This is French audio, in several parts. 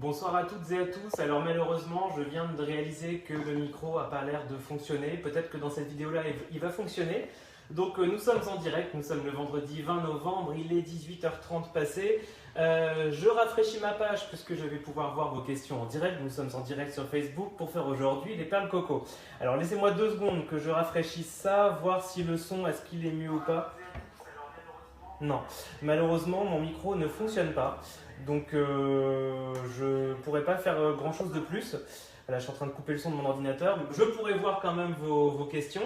Bonsoir à toutes et à tous. Alors malheureusement, je viens de réaliser que le micro n'a pas l'air de fonctionner. Peut-être que dans cette vidéo-là, il va fonctionner. Donc nous sommes en direct, nous sommes le vendredi 20 novembre, il est 18h30 passé. Je rafraîchis ma page puisque je vais pouvoir voir vos questions en direct. Nous sommes en direct sur Facebook pour faire aujourd'hui les perles coco. Alors laissez-moi 2 secondes que je rafraîchisse ça, voir si le son, est-ce qu'il est mieux ou pas. Non, malheureusement mon micro ne fonctionne pas. Donc je ne pourrais pas faire grand chose de plus. Là, je suis en train de couper le son de mon ordinateur. Je pourrais voir quand même vos questions.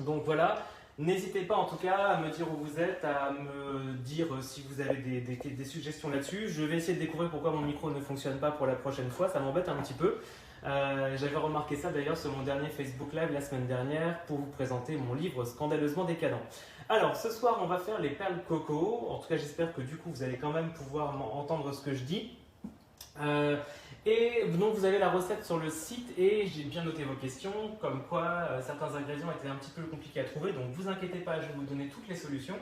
Donc voilà, n'hésitez pas en tout cas à me dire où vous êtes, à me dire si vous avez des suggestions là-dessus. Je vais essayer de découvrir pourquoi mon micro ne fonctionne pas pour la prochaine fois, ça m'embête un petit peu. J'avais remarqué ça d'ailleurs sur mon dernier Facebook Live la semaine dernière pour vous présenter mon livre Scandaleusement décadent. Alors ce soir on va faire les perles coco, en tout cas j'espère que du coup vous allez quand même pouvoir entendre ce que je dis. Et donc vous avez la recette sur le site et j'ai bien noté vos questions, comme quoi certains ingrédients étaient un petit peu compliqués à trouver, donc vous inquiétez pas, je vais vous donner toutes les solutions.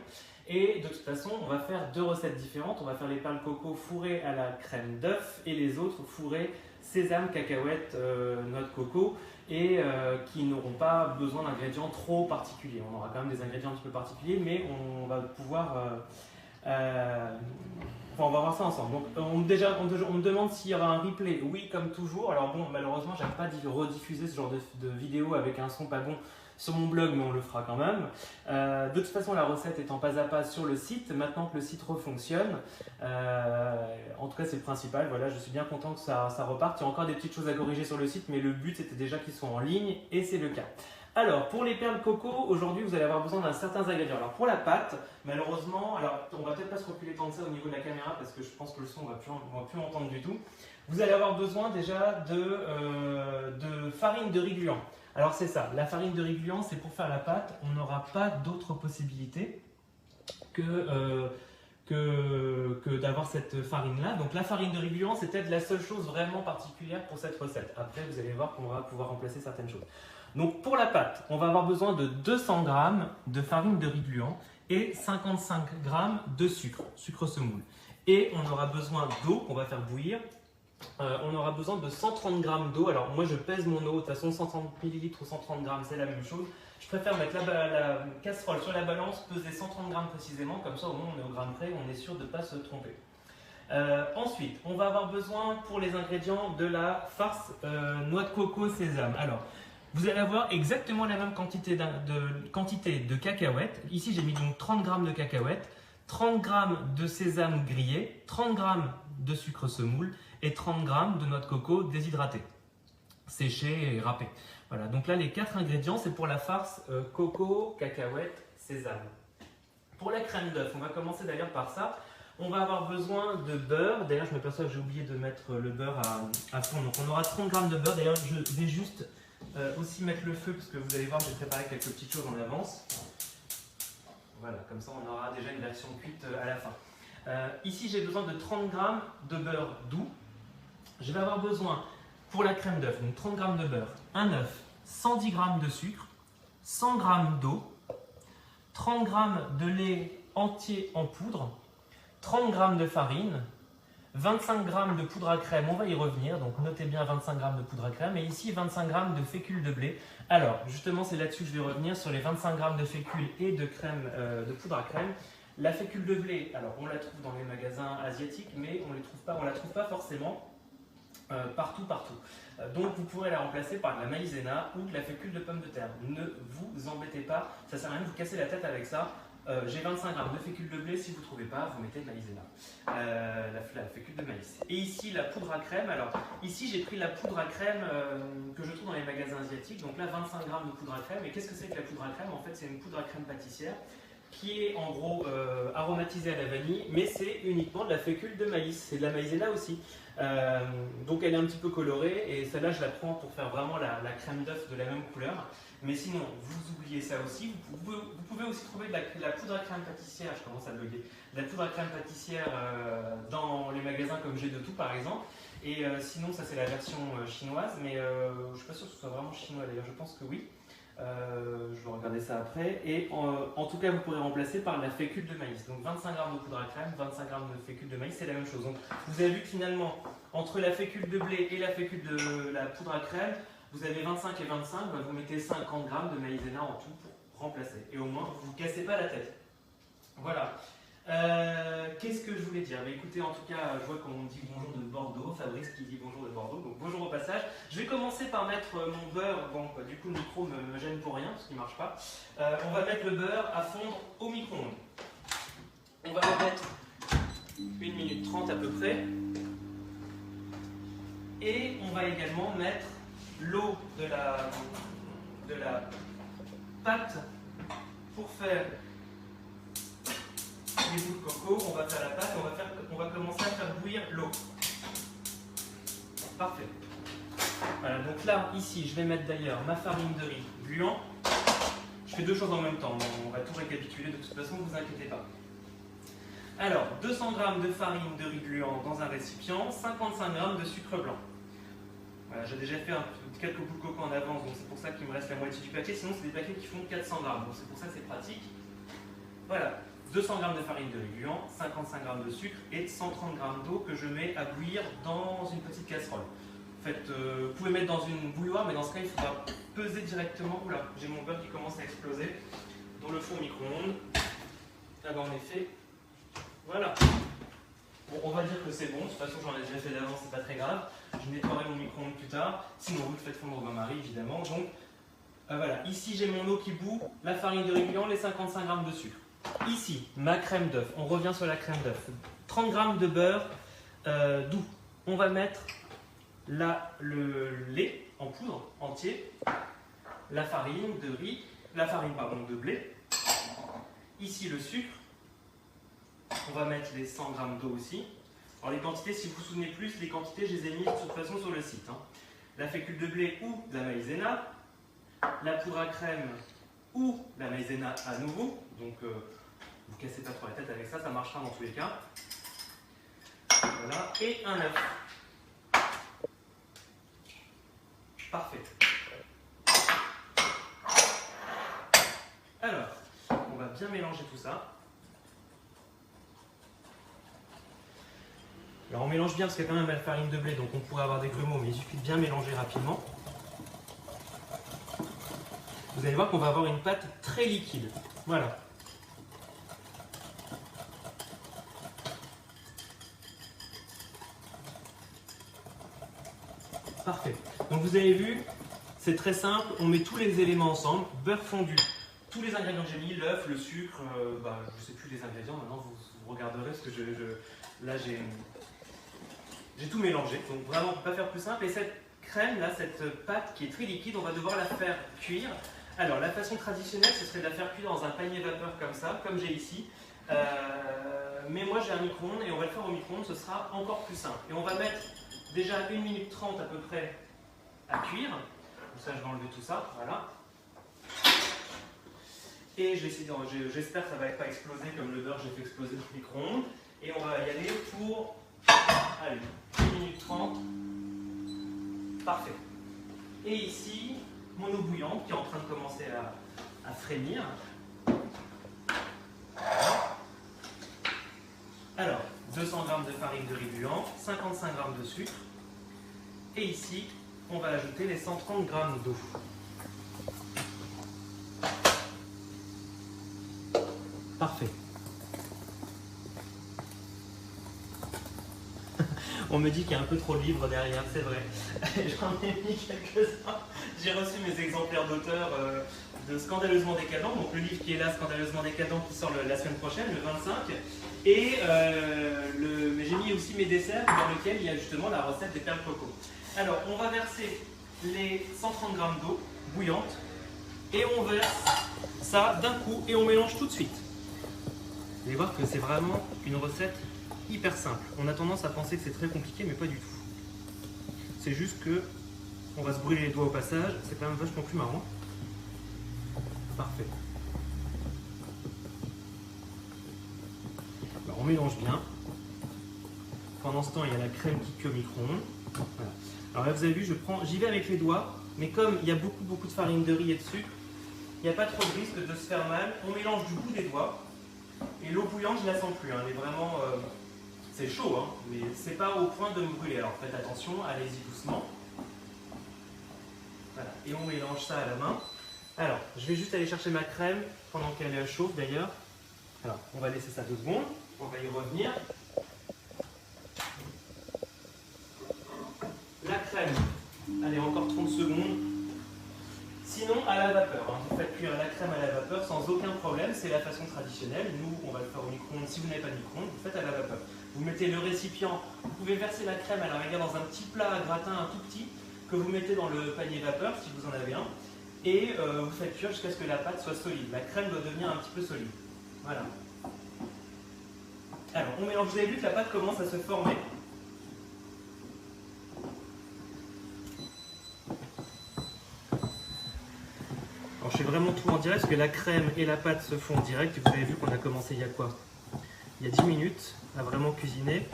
Et de toute façon, on va faire 2 recettes différentes. On va faire les perles coco fourrées à la crème d'œuf et les autres fourrées sésame, cacahuètes, noix de coco et qui n'auront pas besoin d'ingrédients trop particuliers. On aura quand même des ingrédients un petit peu particuliers, mais on va pouvoir... on va voir ça ensemble. Donc, on me demande s'il y aura un replay. Oui, comme toujours. Alors bon, malheureusement, j'aime pas rediffuser ce genre de vidéo avec un son pas bon sur mon blog, mais on le fera quand même. De toute façon, la recette est en pas à pas sur le site. Maintenant que le site refonctionne, en tout cas, c'est le principal. Voilà, je suis bien content que ça reparte. Il y a encore des petites choses à corriger sur le site, mais le but c'était déjà qu'ils soient en ligne et c'est le cas. Alors, pour les perles coco, aujourd'hui, vous allez avoir besoin d'un certain ingrédient. Alors, pour la pâte, malheureusement, alors on va peut-être pas se reculer tant que ça au niveau de la caméra parce que je pense que le son, on va plus entendre du tout. Vous allez avoir besoin déjà de farine de riz gluant. Alors, c'est ça, la farine de riz gluant, c'est pour faire la pâte. On n'aura pas d'autre possibilité que d'avoir cette farine-là. Donc, la farine de riz gluant, c'est peut-être la seule chose vraiment particulière pour cette recette. Après, vous allez voir qu'on va pouvoir remplacer certaines choses. Donc pour la pâte, on va avoir besoin de 200 g de farine de riz gluant et 55 g de sucre semoule. Et on aura besoin d'eau qu'on va faire bouillir. On aura besoin de 130 g d'eau. Alors moi je pèse mon eau, de toute façon 130 ml ou 130 g c'est la même chose. Je préfère mettre la casserole sur la balance, peser 130 g précisément, comme ça au moins on est au gramme près, on est sûr de ne pas se tromper. Ensuite, on va avoir besoin pour les ingrédients de la farce noix de coco sésame. Alors, vous allez avoir exactement la même quantité de cacahuètes. Ici, j'ai mis donc 30 g de cacahuètes, 30 g de sésame grillé, 30 g de sucre semoule et 30 g de noix de coco déshydratée, séchée et râpée. Voilà, donc là, les 4 ingrédients, c'est pour la farce coco, cacahuètes, sésame. Pour la crème d'œuf, on va commencer d'ailleurs par ça. On va avoir besoin de beurre. D'ailleurs, je m'aperçois que j'ai oublié de mettre le beurre à fond. Donc, on aura 30 g de beurre. D'ailleurs, je vais juste aussi mettre le feu parce que vous allez voir, j'ai préparé quelques petites choses en avance. Voilà, comme ça, on aura déjà une version cuite à la fin. Ici, j'ai besoin de 30 g de beurre doux. Je vais avoir besoin, pour la crème d'œuf, donc 30 g de beurre, un œuf, 110 g de sucre, 100 g d'eau, 30 g de lait entier en poudre, 30 g de farine, 25 g de poudre à crème, on va y revenir, donc notez bien 25 g de poudre à crème, et ici 25 g de fécule de blé. Alors, justement, c'est là-dessus que je vais revenir, sur les 25 g de fécule et de crème, de poudre à crème. La fécule de blé, alors on la trouve dans les magasins asiatiques, mais on la trouve pas forcément partout. Donc vous pourrez la remplacer par de la maïzena ou de la fécule de pomme de terre. Ne vous embêtez pas, ça sert à rien de vous casser la tête avec ça. J'ai 25 g de fécule de blé, si vous ne trouvez pas, vous mettez de maïzena, la fécule de maïs. Et ici, la poudre à crème. Alors, ici, j'ai pris la poudre à crème que je trouve dans les magasins asiatiques. Donc là, 25 g de poudre à crème. Et qu'est-ce que c'est que la poudre à crème? En fait, c'est une poudre à crème pâtissière qui est en gros aromatisée à la vanille, mais c'est uniquement de la fécule de maïs. C'est de la maïzena aussi. Donc elle est un petit peu colorée et celle-là, je la prends pour faire vraiment la crème d'œuf de la même couleur. Mais sinon, vous oubliez ça aussi. Vous pouvez aussi trouver de la poudre à crème pâtissière, je commence à bugger, de la poudre à crème pâtissière dans les magasins comme J'ai de tout par exemple. Et sinon, ça c'est la version chinoise, mais je ne suis pas sûr que ce soit vraiment chinois d'ailleurs, je pense que oui. Je vais regarder ça après. Et en tout cas, vous pourrez remplacer par la fécule de maïs. Donc 25 g de poudre à crème, 25 g de fécule de maïs, c'est la même chose. Donc vous avez vu que finalement, entre la fécule de blé et la fécule de la poudre à crème, vous avez 25 et 25, bah vous mettez 50 g de maïzena en tout pour remplacer. Et au moins, vous ne vous cassez pas la tête. Voilà. Qu'est-ce que je voulais dire? Écoutez, en tout cas, je vois qu'on dit bonjour de Bordeaux, Fabrice qui dit bonjour de Bordeaux, donc bonjour au passage. Je vais commencer par mettre mon beurre, bon, du coup le micro me gêne pour rien, parce qu'il ne marche pas. On va mettre le beurre à fondre au micro-ondes. On va en mettre 1 minute 30 à peu près. Et on va également mettre l'eau de la pâte pour faire les bouts de coco. On va faire la pâte et on va commencer à faire bouillir l'eau. Parfait. Voilà, donc là, ici, je vais mettre d'ailleurs ma farine de riz gluant. Je fais deux choses en même temps, on va tout récapituler de toute façon, ne vous inquiétez pas. Alors, 200 g de farine de riz gluant dans un récipient, 55 g de sucre blanc. Voilà, j'ai déjà fait quelques bouts de coco en avance, donc c'est pour ça qu'il me reste la moitié du paquet, sinon c'est des paquets qui font 400 g, donc c'est pour ça que c'est pratique. Voilà, 200 g de farine de riz gluant, 55 g de sucre et 130 g d'eau que je mets à bouillir dans une petite casserole. En fait, vous pouvez mettre dans une bouilloire, mais dans ce cas, il faudra peser directement. Oula, j'ai mon beurre qui commence à exploser. Dans le four micro-ondes. Là, en effet, voilà. Bon, on va dire que c'est bon. De toute façon, j'en ai déjà fait d'avance, c'est pas très grave. Je nettoierai mon micro-ondes plus tard. Sinon, vous le faites fondre au bain-marie, évidemment. Donc, voilà. Ici, j'ai mon eau qui bout, la farine de riz gluant, les 55 g de sucre. Ici, ma crème d'œuf. On revient sur la crème d'œuf. 30 g de beurre doux. On va mettre le lait en poudre entier, la farine de riz, de blé. Ici, le sucre. On va mettre les 100 g d'eau aussi. Alors les quantités, si vous vous souvenez plus, les quantités, je les ai mises de toute façon sur le site. La fécule de blé ou de la maïzena, la poudre à crème ou la maïzena à nouveau. Donc, vous ne cassez pas trop la tête avec ça, ça marchera dans tous les cas. Voilà, et un œuf. Parfait. Alors, on va bien mélanger tout ça. Alors on mélange bien parce qu'il y a quand même la farine de blé, donc on pourrait avoir des grumeaux, mais il suffit de bien mélanger rapidement. Vous allez voir qu'on va avoir une pâte très liquide. Voilà. Parfait. Donc vous avez vu, c'est très simple, on met tous les éléments ensemble, beurre fondu, tous les ingrédients que j'ai mis, l'œuf, le sucre, je ne sais plus les ingrédients, maintenant vous regarderez parce que là j'ai tout mélangé, donc vraiment on ne peut pas faire plus simple. Et cette crème là, cette pâte qui est très liquide, on va devoir la faire cuire. Alors la façon traditionnelle, ce serait de la faire cuire dans un panier vapeur comme ça, comme j'ai ici. Mais moi j'ai un micro-ondes et on va le faire au micro-ondes, ce sera encore plus simple. Et on va mettre déjà 1 minute 30 à peu près à cuire. Comme ça je vais enlever tout ça, voilà. Et j'espère que ça ne va pas exploser comme le beurre j'ai fait exploser dans le micro-ondes. Et on va y aller pour, allez, 1 minute 30. Parfait. Et ici, mon eau bouillante qui est en train de commencer à frémir. Alors, 200 g de farine de riz gluant, 55 g de sucre. Et ici, on va ajouter les 130 g d'eau. Parfait. On me dit qu'il y a un peu trop de livres derrière, c'est vrai. J'en ai mis quelques-uns. J'ai reçu mes exemplaires d'auteur de Scandaleusement Décadent, donc le livre qui est là, Scandaleusement Décadent, qui sort la semaine prochaine, le 25. Et mais j'ai mis aussi mes desserts dans lesquels il y a justement la recette des perles coco. Alors, on va verser les 130 g d'eau bouillante et on verse ça d'un coup et on mélange tout de suite. Vous allez voir que c'est vraiment une recette hyper simple. On a tendance à penser que c'est très compliqué, mais pas du tout. C'est juste que on va se brûler les doigts au passage, c'est quand même vachement plus marrant. Parfait. Alors on mélange bien. Pendant ce temps, il y a la crème qui cuit au micro-ondes. Voilà. Alors là, vous avez vu, j'y vais avec les doigts, mais comme il y a beaucoup de farine de riz et de sucre, il n'y a pas trop de risque de se faire mal. On mélange du bout des doigts. Et l'eau bouillante, je ne la sens plus. Hein. Elle est vraiment... c'est chaud, hein, mais c'est pas au point de me brûler. Alors faites attention, allez-y doucement. Voilà. Et on mélange ça à la main. Alors, je vais juste aller chercher ma crème pendant qu'elle chauffe d'ailleurs. Alors, on va laisser ça 2 secondes. On va y revenir. La crème, allez, encore 30 secondes. Sinon, à la vapeur. Hein. Vous faites cuire la crème à la vapeur sans aucun problème. C'est la façon traditionnelle. Nous, on va le faire au micro-ondes. Si vous n'avez pas de micro-ondes, vous faites à la vapeur. Vous mettez le récipient. Vous pouvez verser la crème à la rigueur dans un petit plat à gratin, un tout petit, que vous mettez dans le panier vapeur, si vous en avez un. Et vous faites cuire jusqu'à ce que la pâte soit solide. La crème doit devenir un petit peu solide. Voilà. Alors, on mélange. Vous avez vu que la pâte commence à se former. Alors, je fais vraiment tout en direct parce que la crème et la pâte se font en direct. Et vous avez vu qu'on a commencé il y a quoi? Il y a 10 minutes à vraiment cuisiner.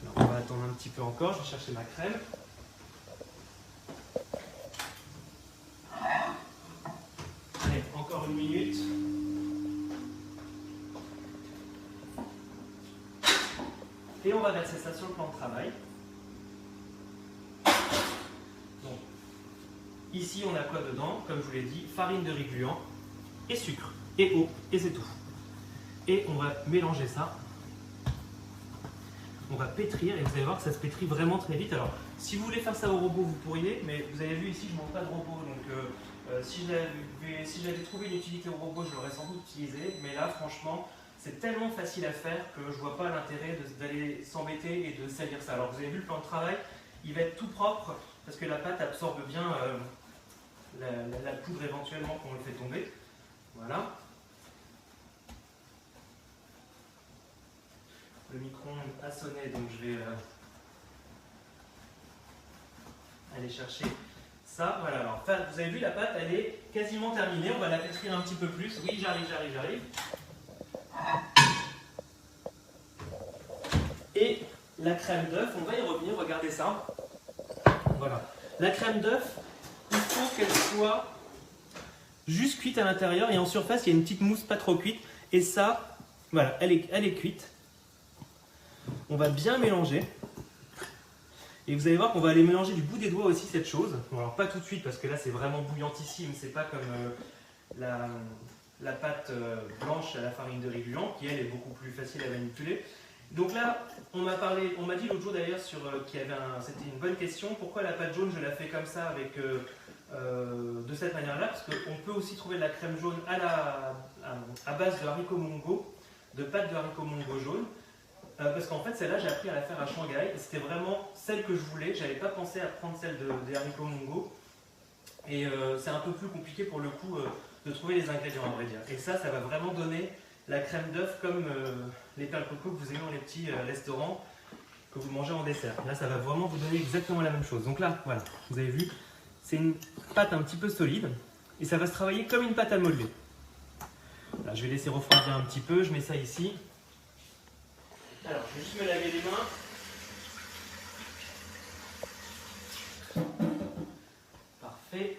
Alors, on va attendre un petit peu encore. Je vais chercher ma crème. Allez, encore 1 minute. Et on va verser ça sur le plan de travail. Donc, ici, on a quoi dedans? Comme je vous l'ai dit, farine de riz gluant et sucre et eau, et c'est tout. Et on va mélanger ça. On va pétrir et vous allez voir que ça se pétrit vraiment très vite. Alors, si vous voulez faire ça au robot, vous pourriez, mais vous avez vu ici, je ne montre pas de robot. Donc, si j'avais trouvé une utilité au robot, je l'aurais sans doute utilisé. Mais là, franchement, c'est tellement facile à faire que je ne vois pas l'intérêt d'aller s'embêter et de salir ça. Alors, vous avez vu le plan de travail, il va être tout propre parce que la pâte absorbe bien la poudre éventuellement quand on le fait tomber. Voilà. Le micro-ondes a sonné, donc je vais aller chercher ça. Voilà, alors vous avez vu, la pâte, elle est quasiment terminée. On va la pétrir un petit peu plus. Oui, j'arrive. Et la crème d'œuf, on va y revenir, regardez ça. Voilà. La crème d'œuf, il faut qu'elle soit juste cuite à l'intérieur et en surface, il y a une petite mousse pas trop cuite. Et ça, voilà, elle est cuite. On va bien mélanger. Et vous allez voir qu'on va aller mélanger du bout des doigts aussi cette chose. Bon, alors pas tout de suite parce que là c'est vraiment bouillantissime. C'est pas comme la pâte blanche à la farine de riz gluant qui elle est beaucoup plus facile à manipuler. Donc là, on m'a dit l'autre jour d'ailleurs c'était une bonne question. Pourquoi la pâte jaune je la fais comme ça avec de cette manière-là? Parce qu'on peut aussi trouver de la crème jaune à base de haricots mongo, de pâte de haricots mongo jaune. Parce qu'en fait, celle-là, j'ai appris à la faire à Shanghai et c'était vraiment celle que je voulais. Je n'avais pas pensé à prendre celle des haricots mongo. Et c'est un peu plus compliqué pour le coup de trouver les ingrédients, à vrai dire. Et ça va vraiment donner la crème d'œuf comme les perles coco que vous avez dans les petits restaurants que vous mangez en dessert. Là, ça va vraiment vous donner exactement la même chose. Donc là, voilà, vous avez vu, c'est une pâte un petit peu solide et ça va se travailler comme une pâte à modeler. Là, je vais laisser refroidir un petit peu. Je mets ça ici. Alors, je vais juste me laver les mains. Parfait.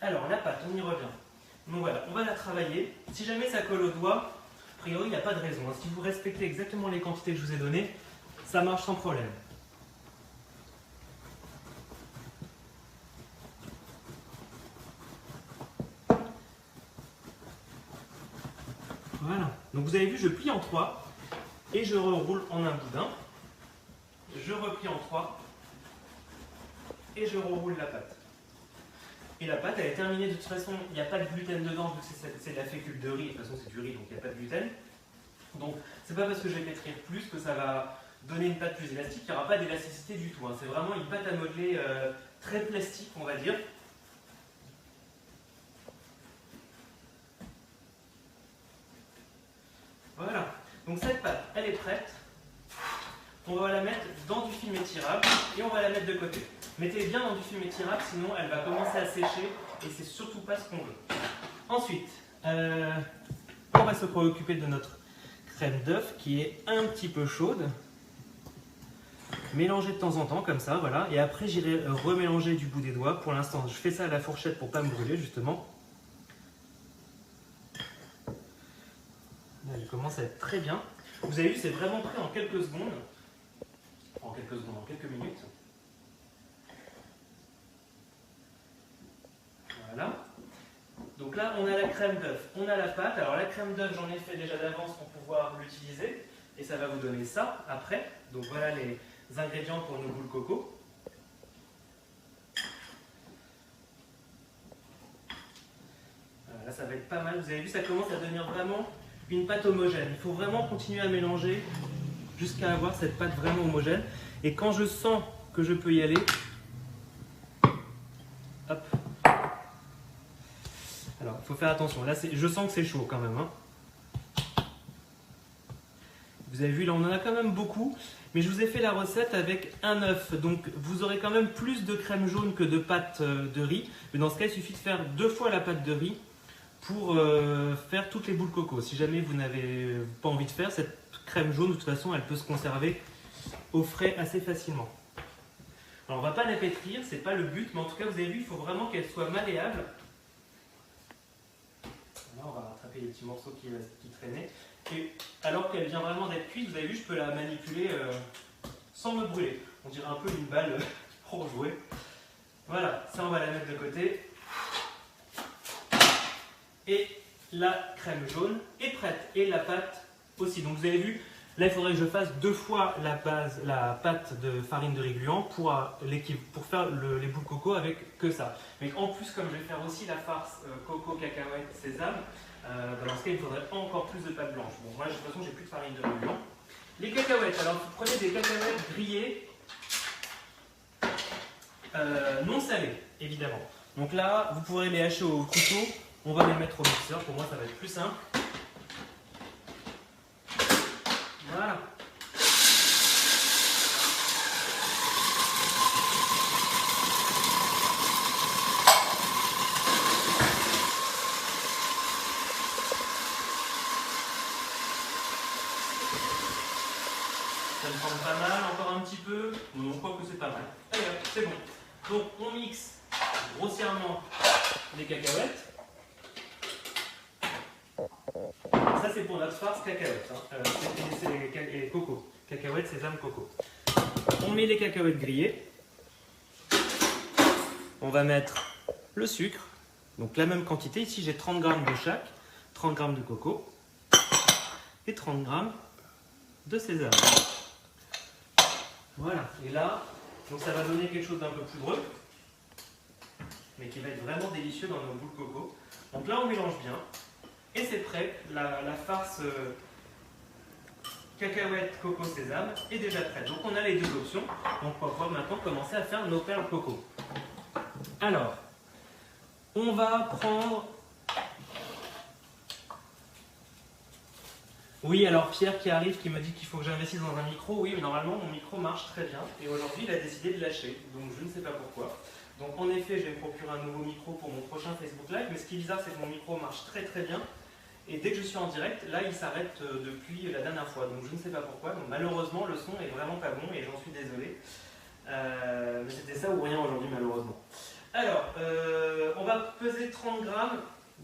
Alors, la pâte, on y revient. Donc voilà, on va la travailler. Si jamais ça colle au doigt, a priori, il n'y a pas de raison. Si vous respectez exactement les quantités que je vous ai données, ça marche sans problème. Voilà. Donc vous avez vu, je plie en 3 et je reroule en un boudin. Je replie en 3 et je reroule la pâte. Et la pâte, elle est terminée. De toute façon, il n'y a pas de gluten dedans, vu que c'est de la fécule de riz. De toute façon, c'est du riz, donc il n'y a pas de gluten. Donc, c'est pas parce que je vais pétrir plus que ça va donner une pâte plus élastique. Il n'y aura pas d'élasticité du tout. Hein. C'est vraiment une pâte à modeler très plastique, on va dire. Voilà. Donc, cette pâte, elle est prête. On va la mettre dans du film étirable et on va la mettre de côté. Mettez bien dans du film étirable, sinon elle va commencer à sécher et c'est surtout pas ce qu'on veut. Ensuite, on va se préoccuper de notre crème d'œuf qui est un petit peu chaude. Mélanger de temps en temps comme ça, voilà. Et après j'irai remélanger du bout des doigts. Pour l'instant, je fais ça à la fourchette pour pas me brûler justement. Là, il commence à être très bien. Vous avez vu, c'est vraiment prêt en quelques secondes. En quelques minutes. Voilà. Donc là, on a la crème d'œuf, on a la pâte. Alors la crème d'œuf, j'en ai fait déjà d'avance pour pouvoir l'utiliser. Et ça va vous donner ça après. Donc voilà les ingrédients pour nos boules coco. Voilà, là, ça va être pas mal. Vous avez vu, ça commence à devenir vraiment une pâte homogène. Il faut vraiment continuer à mélanger jusqu'à avoir cette pâte vraiment homogène. Et quand je sens que je peux y aller, hop. Alors, il faut faire attention. Là, je sens que c'est chaud quand même. Hein. Vous avez vu, là, on en a quand même beaucoup. Mais je vous ai fait la recette avec un œuf. Donc, vous aurez quand même plus de crème jaune que de pâte de riz. Mais dans ce cas, il suffit de faire 2 fois la pâte de riz pour faire toutes les boules coco. Si jamais vous n'avez pas envie de faire, cette crème jaune, de toute façon, elle peut se conserver au frais assez facilement. Alors, on ne va pas la pétrir, c'est pas le but. Mais en tout cas, vous avez vu, il faut vraiment qu'elle soit malléable. Là, on va rattraper les petits morceaux qui traînaient. Et alors qu'elle vient vraiment d'être cuite, vous avez vu, je peux la manipuler sans me brûler. On dirait un peu une balle pour jouer. Voilà, ça on va la mettre de côté. Et la crème jaune est prête. Et la pâte aussi. Donc vous avez vu, là il faudrait que je fasse 2 fois la pâte de farine de riz gluant pour faire les boules coco avec que ça. Mais en plus, comme je vais faire aussi la farce coco, cacahuète, sésame, dans ce cas il faudrait encore plus de pâte blanche. Bon, moi de toute façon j'ai plus de farine de riz gluant. Les cacahuètes, alors vous prenez des cacahuètes grillées, non salées évidemment. Donc là vous pourrez les hacher au couteau, on va les mettre au mixeur, pour moi ça va être plus simple. Voilà. Ça me semble pas mal, encore un petit peu. Non, je crois que c'est pas mal. Allez, c'est bon. Donc on mixe grossièrement les cacahuètes. Ça c'est pour notre farce cacahuète. Hein. C'est les coco. Cacahuètes, sésame, coco. On met les cacahuètes grillées. On va mettre le sucre. Donc la même quantité. Ici j'ai 30 g de chaque. 30 g de coco. Et 30 g de sésame. Voilà, et là, donc ça va donner quelque chose d'un peu poudreux, mais qui va être vraiment délicieux dans nos boules coco. Donc là, on mélange bien, et c'est prêt. La farce cacahuète, coco, sésame est déjà prête. Donc on a les 2 options. Donc on va pouvoir maintenant commencer à faire nos perles coco. Alors, on va prendre... Oui, alors Pierre qui arrive, qui me dit qu'il faut que j'investisse dans un micro. Oui, mais normalement mon micro marche très bien. Et aujourd'hui, il a décidé de lâcher. Donc je ne sais pas pourquoi. Donc en effet, je vais me procurer un nouveau micro pour mon prochain Facebook Live. Mais ce qui est bizarre, c'est que mon micro marche très très bien. Et dès que je suis en direct, là, il s'arrête depuis la dernière fois. Donc je ne sais pas pourquoi. Donc malheureusement, le son est vraiment pas bon et j'en suis désolé. Mais c'était ça ou rien aujourd'hui, malheureusement. Alors, on va peser 30 g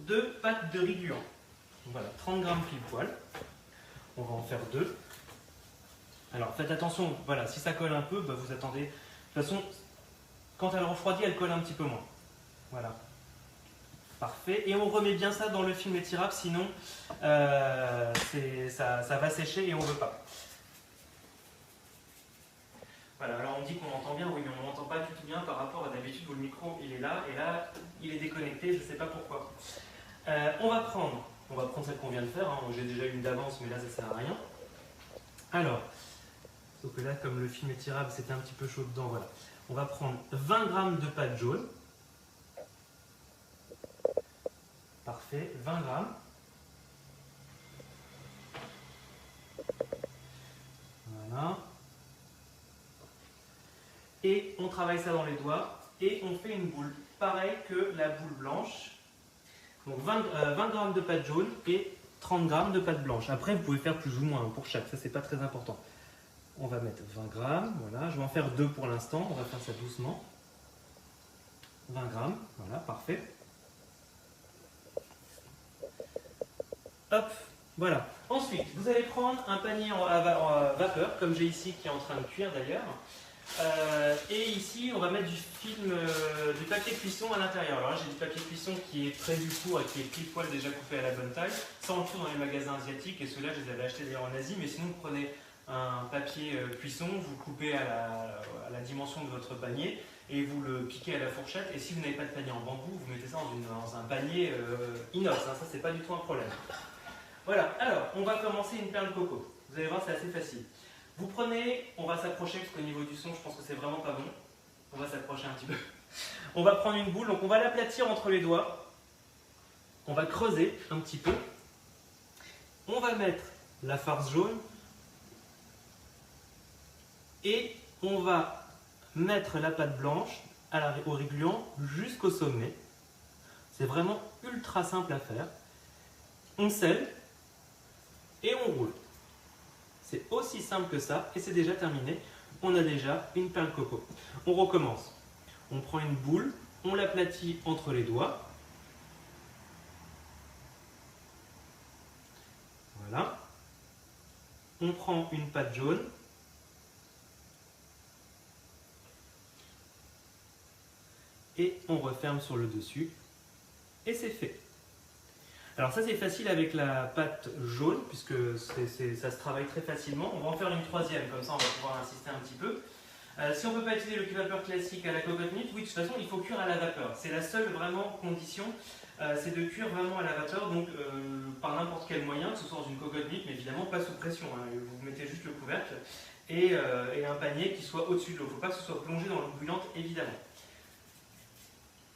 de pâte de riz gluant. Voilà, 30 g pile poil. On va en faire 2. Alors faites attention, voilà, si ça colle un peu, bah, vous attendez. De toute façon, quand elle refroidit, elle colle un petit peu moins. Voilà. Parfait. Et on remet bien ça dans le film étirable, sinon ça va sécher et on ne veut pas. Voilà, alors on dit qu'on entend bien, oui, mais on n'entend pas du tout bien par rapport à d'habitude où le micro il est là, et là il est déconnecté, je ne sais pas pourquoi. On va prendre celle qu'on vient de faire, hein. J'ai déjà une d'avance, mais là ça ne sert à rien. Alors, sauf que là, comme le film étirable, c'était un petit peu chaud dedans, voilà. On va prendre 20 g de pâte jaune. Parfait, 20 g. Voilà. Et on travaille ça dans les doigts et on fait une boule. Pareil que la boule blanche. Donc 20 g de pâte jaune et 30 g de pâte blanche. Après, vous pouvez faire plus ou moins pour chaque, ça c'est pas très important. On va mettre 20 grammes, voilà. Je vais en faire 2 pour l'instant, on va faire ça doucement. 20 grammes, voilà, parfait. Hop, voilà. Ensuite, vous allez prendre un panier en vapeur, comme j'ai ici, qui est en train de cuire d'ailleurs. Et ici, on va mettre du film, du papier cuisson à l'intérieur. Alors là, j'ai du papier cuisson qui est très du court et qui est pile poil déjà coupé à la bonne taille. Ça, on le trouve dans les magasins asiatiques et ceux-là, je les avais achetés d'ailleurs en Asie. Mais sinon, vous prenez un papier cuisson, vous le coupez à la dimension de votre panier et vous le piquez à la fourchette. Et si vous n'avez pas de panier en bambou, vous mettez ça dans un panier inox. Hein, ça, c'est pas du tout un problème. Voilà, alors, on va commencer une perle coco. Vous allez voir, c'est assez facile. Vous prenez, on va s'approcher parce qu'au niveau du son, je pense que c'est vraiment pas bon. On va s'approcher un petit peu. On va prendre une boule, donc on va l'aplatir entre les doigts. On va creuser un petit peu. On va mettre la farce jaune. Et on va mettre la pâte blanche au régluant jusqu'au sommet. C'est vraiment ultra simple à faire. On scelle et on roule. C'est aussi simple que ça et c'est déjà terminé. On a déjà une perle coco. On recommence. On prend une boule, on l'aplatit entre les doigts. Voilà. On prend une pâte jaune. Et on referme sur le dessus. Et c'est fait. Alors ça c'est facile avec la pâte jaune puisque ça se travaille très facilement. On va en faire une troisième, comme ça on va pouvoir insister un petit peu. Si on ne peut pas utiliser le cuve-vapeur classique à la cocotte minute, oui de toute façon il faut cuire à la vapeur. C'est la seule vraiment condition, c'est de cuire vraiment à la vapeur, donc par n'importe quel moyen, que ce soit dans une cocotte minute, mais évidemment pas sous pression. Hein. Vous mettez juste le couvercle et un panier qui soit au-dessus de l'eau. Il ne faut pas que ce soit plongé dans l'eau bouillante évidemment.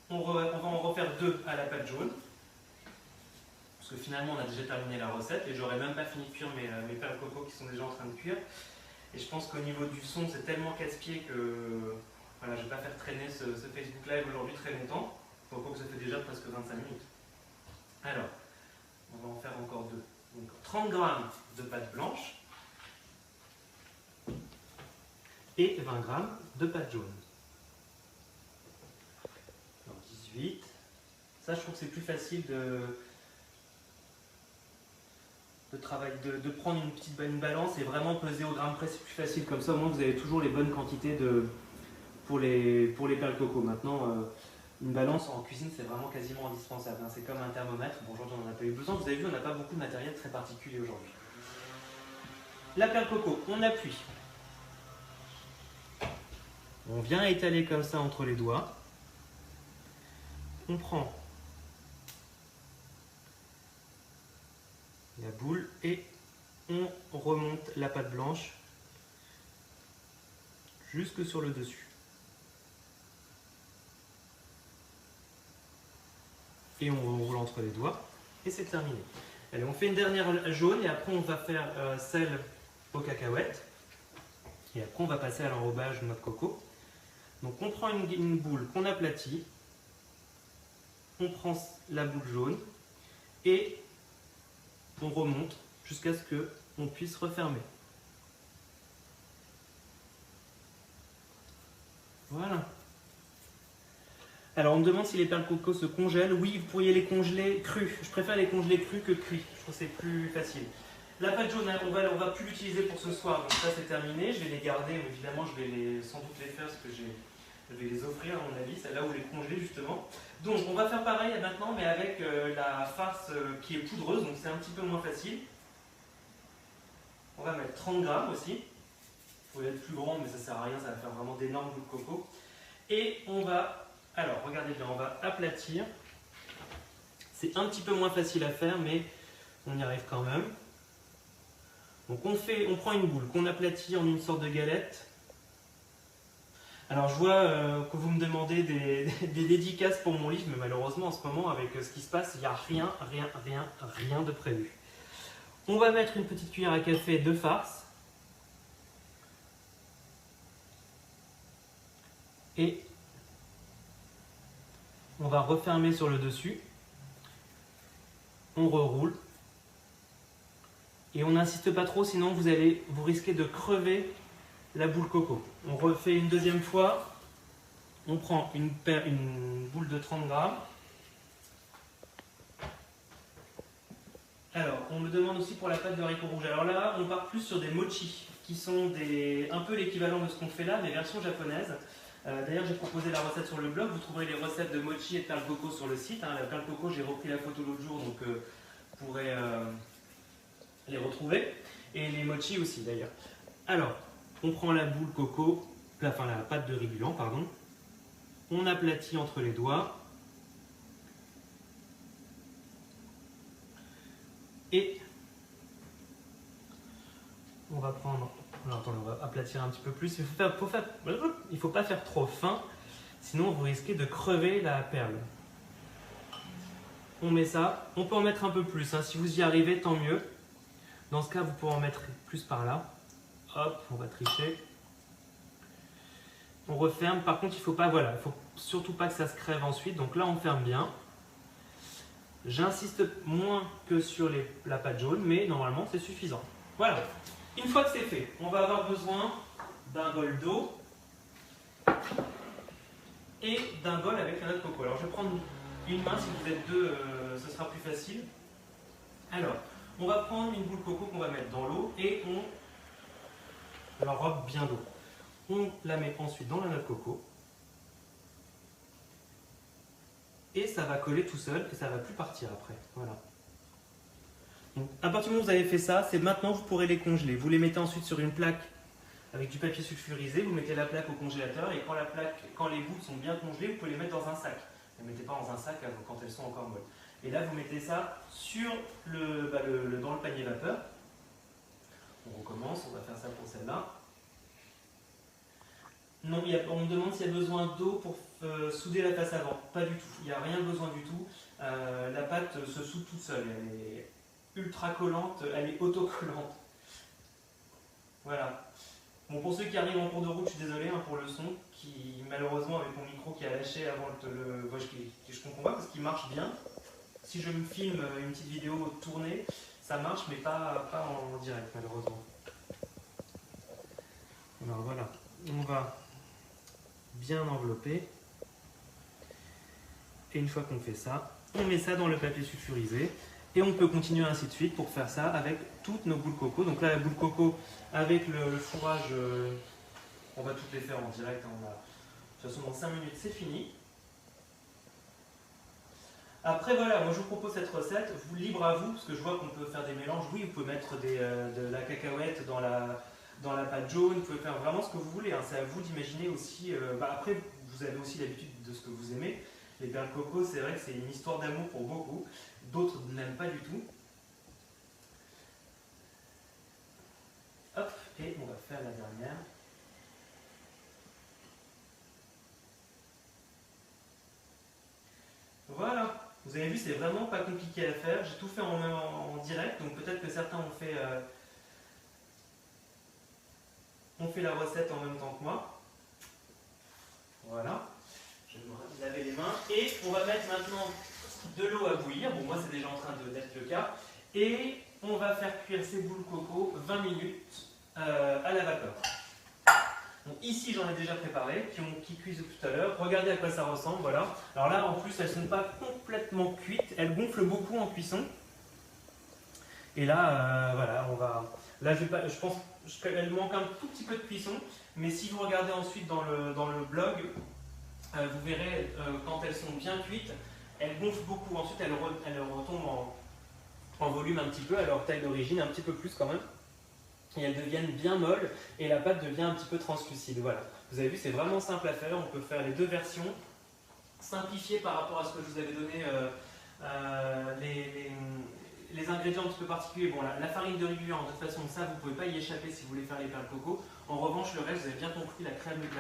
On va en refaire 2 à la pâte jaune. Parce que finalement on a déjà terminé la recette et j'aurais même pas fini de cuire mes perles coco qui sont déjà en train de cuire. Et je pense qu'au niveau du son c'est tellement casse-pied que voilà, je ne vais pas faire traîner ce Facebook Live aujourd'hui très longtemps. Coco que ça fait déjà presque 25 minutes. Alors, on va en faire encore 2. Donc 30 g de pâte blanche et 20 g de pâte jaune. Alors 18. Ça je trouve que c'est plus facile de prendre une balance et vraiment peser au gramme près, c'est plus facile comme ça, au moins vous avez toujours les bonnes quantités pour les perles coco. Maintenant, une balance en cuisine c'est vraiment quasiment indispensable, hein. C'est comme un thermomètre. Bon, aujourd'hui on n'en a pas eu besoin, vous avez vu on n'a pas beaucoup de matériel très particulier aujourd'hui. La perle coco, on appuie. On vient étaler comme ça entre les doigts. On prend la boule et on remonte la pâte blanche jusque sur le dessus. Et on roule entre les doigts et c'est terminé. Allez, on fait une dernière jaune et après on va faire celle aux cacahuètes. Et après on va passer à l'enrobage noix de coco. Donc on prend une boule qu'on aplatit, on prend la boule jaune et on remonte jusqu'à ce qu'on puisse refermer. Voilà. Alors on me demande si les perles coco se congèlent. Oui, vous pourriez les congeler crus. Je préfère les congeler crus que cuits. Je trouve que c'est plus facile. La pâte jaune, on va plus l'utiliser pour ce soir. Donc ça c'est terminé. Je vais les garder. Mais évidemment, je vais sans doute les faire parce que je vais les offrir à mon avis. C'est là où les congeler justement. Donc on va faire pareil maintenant, mais avec la farce qui est poudreuse. Donc c'est un petit peu moins facile. On va mettre 30 g aussi. Il faut être plus grand, mais ça sert à rien. Ça va faire vraiment d'énormes bouts de coco. Et on va... Alors, regardez bien, on va aplatir. C'est un petit peu moins facile à faire, mais on y arrive quand même. Donc on prend une boule qu'on aplatit en une sorte de galette. Alors je vois que vous me demandez des dédicaces pour mon livre, mais malheureusement en ce moment, avec ce qui se passe, il n'y a rien de prévu. On va mettre une petite cuillère à café de farce. Et on va refermer sur le dessus, on reroule et on n'insiste pas trop sinon vous risquez de crever la boule coco. On refait une deuxième fois. On prend une boule de 30 grammes. Alors, on me demande aussi pour la pâte de haricots rouges. Alors là, on part plus sur des mochi, qui sont un peu l'équivalent de ce qu'on fait là, mais version japonaise. D'ailleurs, j'ai proposé la recette sur le blog. Vous trouverez les recettes de mochi et de perles coco sur le site. La perle coco, j'ai repris la photo l'autre jour, donc vous pourrez les retrouver. Et les mochi aussi, d'ailleurs. Alors, on prend la boule coco, enfin la pâte de riz gluant, pardon. On aplatit entre les doigts. Et on va prendre, alors attendez, on va aplatir un petit peu plus. Il faut pas faire trop fin, sinon vous risquez de crever la perle. On met ça, on peut en mettre un peu plus, hein. Si vous y arrivez, tant mieux. Dans ce cas, vous pouvez en mettre plus par là. Hop, on va tricher. On referme, par contre, il faut surtout pas que ça se crève ensuite. Donc là, on ferme bien. J'insiste moins que sur la pâte jaune, mais normalement c'est suffisant. Voilà, une fois que c'est fait, on va avoir besoin d'un bol d'eau et d'un bol avec la noix de coco. Alors je vais prendre une main, si vous êtes deux, ce sera plus facile. Alors, on va prendre une boule coco qu'on va mettre dans l'eau et on l'enrobe bien d'eau. On la met ensuite dans la noix de coco. Et ça va coller tout seul et ça ne va plus partir après. Voilà. Donc, à partir du moment où vous avez fait ça, c'est maintenant que vous pourrez les congeler. Vous les mettez ensuite sur une plaque avec du papier sulfurisé, vous mettez la plaque au congélateur et quand les boules sont bien congelées, vous pouvez les mettre dans un sac. Ne les mettez pas dans un sac quand elles sont encore molles. Et là, vous mettez ça sur dans le panier vapeur. On recommence, on va faire ça pour celle-là. Non, on me demande s'il y a besoin d'eau pour souder la face avant. Pas du tout, il n'y a rien besoin du tout. La pâte se soude toute seule, elle est ultra collante, elle est autocollante. Voilà. Bon, pour ceux qui arrivent en cours de route, je suis désolé pour le son, qui malheureusement avec mon micro qui a lâché avant je comprends pas parce qu'il marche bien. Si je me filme une petite vidéo tournée, ça marche, mais pas en direct malheureusement. Alors voilà, on va bien envelopper. Et une fois qu'on fait ça, on met ça dans le papier sulfurisé. Et on peut continuer ainsi de suite pour faire ça avec toutes nos boules coco. Donc là, la boule coco avec le fourrage, on va toutes les faire en direct. De toute façon, dans 5 minutes, c'est fini. Après, voilà, moi je vous propose cette recette. Libre à vous, parce que je vois qu'on peut faire des mélanges. Oui, vous pouvez mettre de la cacahuète dans la pâte jaune. Vous pouvez faire vraiment ce que vous voulez. C'est à vous d'imaginer aussi. Après, vous avez aussi l'habitude de ce que vous aimez. Les perles coco, c'est vrai que c'est une histoire d'amour pour beaucoup. D'autres n'aiment pas du tout. Hop, et on va faire la dernière. Voilà, vous avez vu, c'est vraiment pas compliqué à faire. J'ai tout fait en direct, donc peut-être que certains ont fait la recette en même temps que moi. Voilà, je vais me laver les mains. Et on va mettre maintenant de l'eau à bouillir. Bon, moi c'est déjà en train d'être le cas. Et on va faire cuire ces boules coco 20 minutes à la vapeur. Donc ici j'en ai déjà préparé, qui cuisent tout à l'heure. Regardez à quoi ça ressemble, voilà. Alors là en plus elles ne sont pas complètement cuites, elles gonflent beaucoup en cuisson. Et là, voilà, là je pense qu'elle manque un tout petit peu de cuisson, mais si vous regardez ensuite dans le blog, vous verrez quand elles sont bien cuites, elles gonflent beaucoup. Ensuite elles retombent en volume un petit peu, à leur taille d'origine, un petit peu plus quand même. Et elles deviennent bien molles et la pâte devient un petit peu translucide. Voilà. Vous avez vu, c'est vraiment simple à faire. On peut faire les deux versions, simplifiées par rapport à ce que je vous avais donné, les ingrédients un petit peu particuliers. Bon, la farine de riz gluant, de toute façon, ça, vous ne pouvez pas y échapper si vous voulez faire les perles coco. En revanche, le reste, vous avez bien compris, la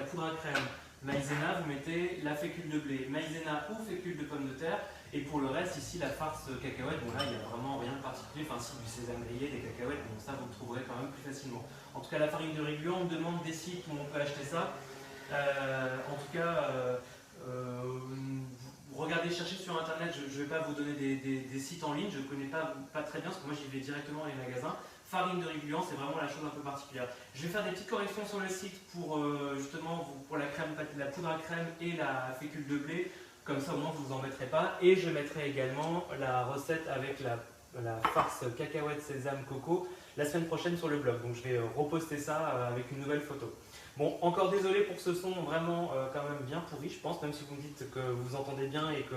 poudre à crème, maïzena, vous mettez la fécule de blé, maïzena ou fécule de pomme de terre. Et pour le reste, ici, la farce cacahuète, bon là, il n'y a vraiment rien de particulier. Enfin, si, du sésame grillé, des cacahuètes, bon ça, vous le trouverez quand même plus facilement. En tout cas, la farine de riz gluant, on me demande des sites où on peut acheter ça. En tout cas, regardez, cherchez sur internet. Je ne vais pas vous donner des sites en ligne, je ne connais pas très bien, parce que moi, j'y vais directement dans les magasins. farine de riz gluant, c'est vraiment la chose un peu particulière. Je vais faire des petites corrections sur le site pour justement pour la crème, la poudre à crème et la fécule de blé. Comme ça, au moins, vous vous embêterez pas. Et je mettrai également la recette avec la farce cacahuète, sésame, coco la semaine prochaine sur le blog. Donc, je vais reposter ça avec une nouvelle photo. Bon, encore désolé pour ce son vraiment quand même bien pourri, je pense, même si vous me dites que vous entendez bien et que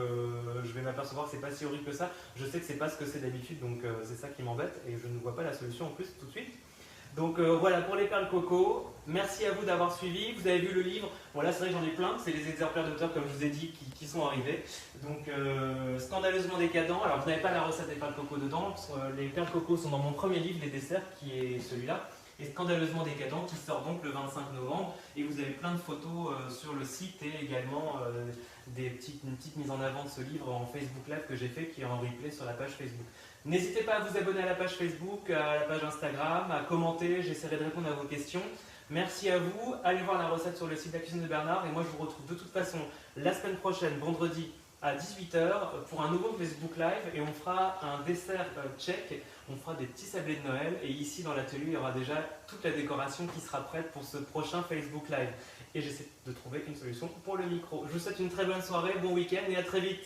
je vais m'apercevoir que c'est pas si horrible que ça. Je sais que c'est pas ce que c'est d'habitude, donc c'est ça qui m'embête et je ne vois pas la solution en plus tout de suite. Donc voilà pour les perles coco. Merci à vous d'avoir suivi. Vous avez vu le livre. Bon là c'est vrai que j'en ai plein. C'est les exemplaires d'auteur comme je vous ai dit qui sont arrivés. Donc scandaleusement décadent. Alors vous n'avez pas la recette des perles coco dedans. Les perles coco sont dans mon premier livre, les desserts, qui est celui-là. Et scandaleusement décadent qui sort donc le 25 novembre. Et vous avez plein de photos sur le site et également une petite mise en avant de ce livre en Facebook Live que j'ai fait qui est en replay sur la page Facebook. N'hésitez pas à vous abonner à la page Facebook, à la page Instagram, à commenter, j'essaierai de répondre à vos questions. Merci à vous, allez voir la recette sur le site de la cuisine de Bernard et moi je vous retrouve de toute façon la semaine prochaine, vendredi à 18 h pour un nouveau Facebook Live et on fera un dessert tchèque, on fera des petits sablés de Noël et ici dans l'atelier il y aura déjà toute la décoration qui sera prête pour ce prochain Facebook Live et j'essaie de trouver une solution pour le micro. Je vous souhaite une très bonne soirée, bon week-end et à très vite.